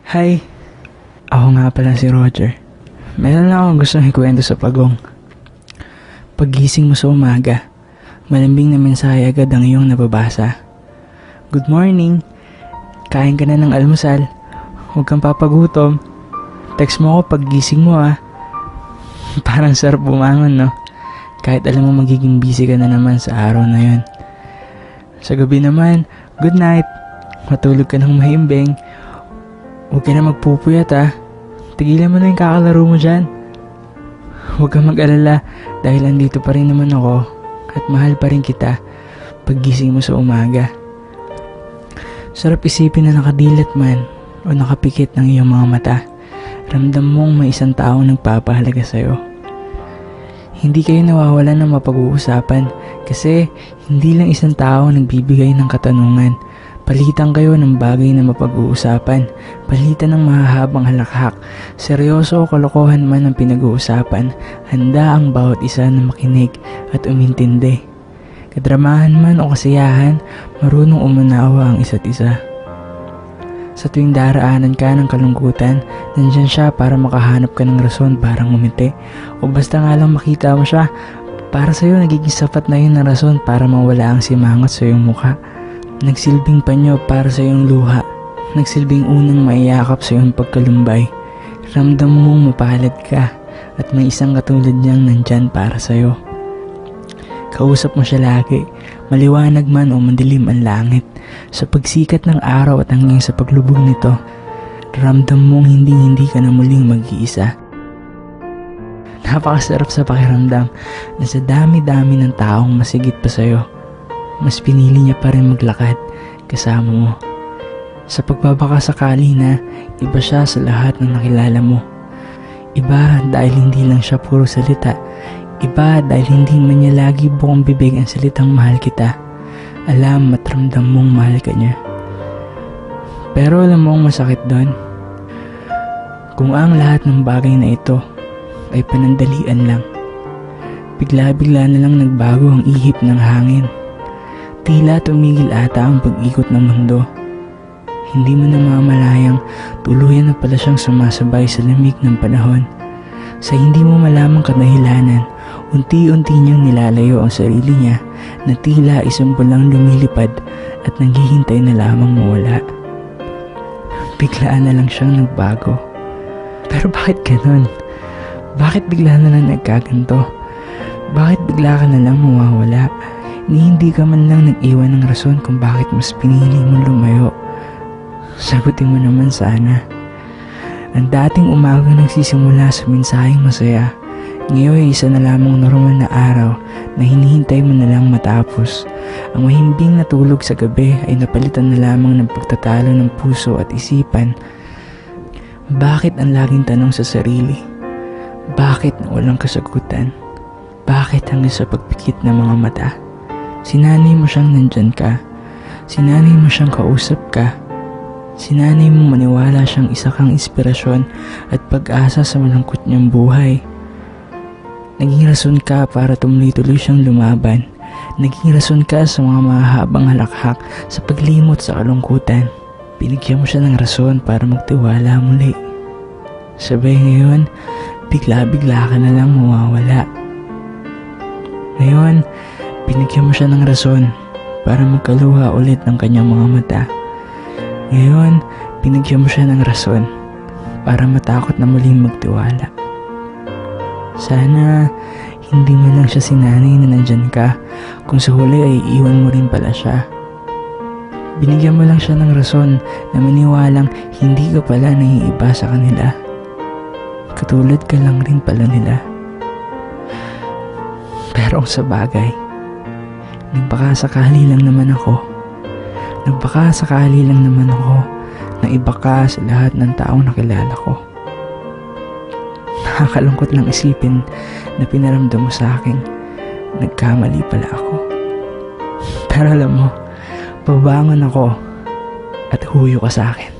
Hi, ako nga pala si Roger. Meron lang akong gustong ikwento sa pagong. Paggising mo sa umaga, malambing na mensahe agad ang iyong nababasa. Good morning, kain ka na ng almusal. Huwag kang papagutom. Text mo ako paggising mo ah. Parang sarap bumangon no? Kahit alam mo magiging busy ka na naman sa araw na yun. Sa gabi naman, good night. Matulog ka ng mahimbing. Huwag ka na magpupuyat ah. Tigilan mo na yung kakalaro mo dyan. Huwag kang mag-alala dahil andito pa rin naman ako at mahal pa rin kita paggising mo sa umaga. Sarap isipin na nakadilat man o nakapikit ng iyong mga mata. Ramdam mong may isang taong nagpapahalaga sa'yo. Hindi kayo nawawalan ng mapag-uusapan kasi hindi lang isang tao nagbibigay ng katanungan. Palitan kayo ng bagay na mapag-uusapan. Palitan ng mahahabang halakhak. Seryoso o kalokohan man ang pinag-uusapan, handa ang bawat isa na makinig at umintindi. Kadramahan man o kasiyahan, marunong umunawa ang isa't isa. Sa tuwing daraanan ka ng kalungkutan, nandyan siya para makahanap ka ng rason para ngumiti. O basta nga lang makita mo siya, para sa'yo nagiging sapat na yun na rason para mawala ang simangot sa iyong mukha. Nagsilbing panyo para sa iyong luha. Nagsilbing unang maiyakap sa iyong pagkalumbay. Ramdam mong mapalad ka at may isang katulad niyang nandyan para sa iyo. Kausap mo siya lagi, maliwanag man o madilim ang langit. Sa pagsikat ng araw at hanggang sa paglubog nito, ramdam mong hindi ka na muling mag-iisa. Napakasarap sa pakiramdam na sa dami-dami ng taong masigit pa sa iyo, mas pinili niya pa rin maglakad kasama mo. Sa pagbabakasakali na iba siya sa lahat ng nakilala mo. Iba dahil hindi lang siya puro salita. Iba dahil hindi man niya lagi buong bibig ang salitang mahal kita. Alam at ramdam mong mahal ka niya. Pero alam mo ang masakit doon? Kung ang lahat ng bagay na ito ay panandalian lang. Bigla-bigla na lang nagbago ang ihip ng hangin. Tila tumigil ata ang pag-ikot ng mundo. Hindi mo namamalayang tuluyan na pala siyang sumasabay sa lamig ng panahon. Sa hindi mo malamang kadahilanan, unti-unti niyang nilalayo ang sarili niya na tila isang bulang lumilipad at naghihintay na lamang mawala. Biglaan na lang siyang nagbago. Pero bakit ganun? Bakit bigla na lang nagkaganto? Bakit bigla ka na lang mawawala? Hindi ka man lang nag-iwan ng rason kung bakit mas pinili mong lumayo. Sagutin mo naman sana. Ang dating umaga nagsisimula sa mensaheng masaya, ngayon ay isa na lamang normal na araw na hinihintay mo na lang matapos. Ang mahimbing na tulog sa gabi ay napalitan na lamang ng pagtatalo ng puso at isipan. Bakit ang laging tanong sa sarili? Bakit na walang kasagutan? Bakit hanggang sa pagpikit ng mga mata? Sinanay mo siyang nandyan ka. Sinanay mo siyang kausap ka. Sinanay mo maniwala siyang isa kang inspirasyon at pag-asa sa malungkot niyang buhay. Naging rason ka para tumuloy-tuloy siyang lumaban. Naging rason ka sa mga mahahabang halakhak sa paglimot sa kalungkutan. Binigyan mo siya ng rason para magtiwala muli. Sabay ngayon, bigla-bigla ka na lang mawawala. Ngayon, binigyan mo siya ng rason para magkaluha ulit ng kanyang mga mata. Ngayon, binigyan mo siya ng rason para matakot na muling magtiwala. Sana hindi mo lang siya sinanay na nandyan ka kung sa huli ay iwan mo rin pala siya. Binigyan mo lang siya ng rason na maniwalang hindi ka pala naiiba sa kanila. Katulad ka lang rin pala nila. Pero sa bagay, nagbakasakali lang naman ako na iba ka sa lahat ng taong nakilala ko. Nakakalungkot lang isipin na pinaramdam mo sa akin, nagkamali pala ako. Pero alam mo, babangon ako at huyo ka sa akin.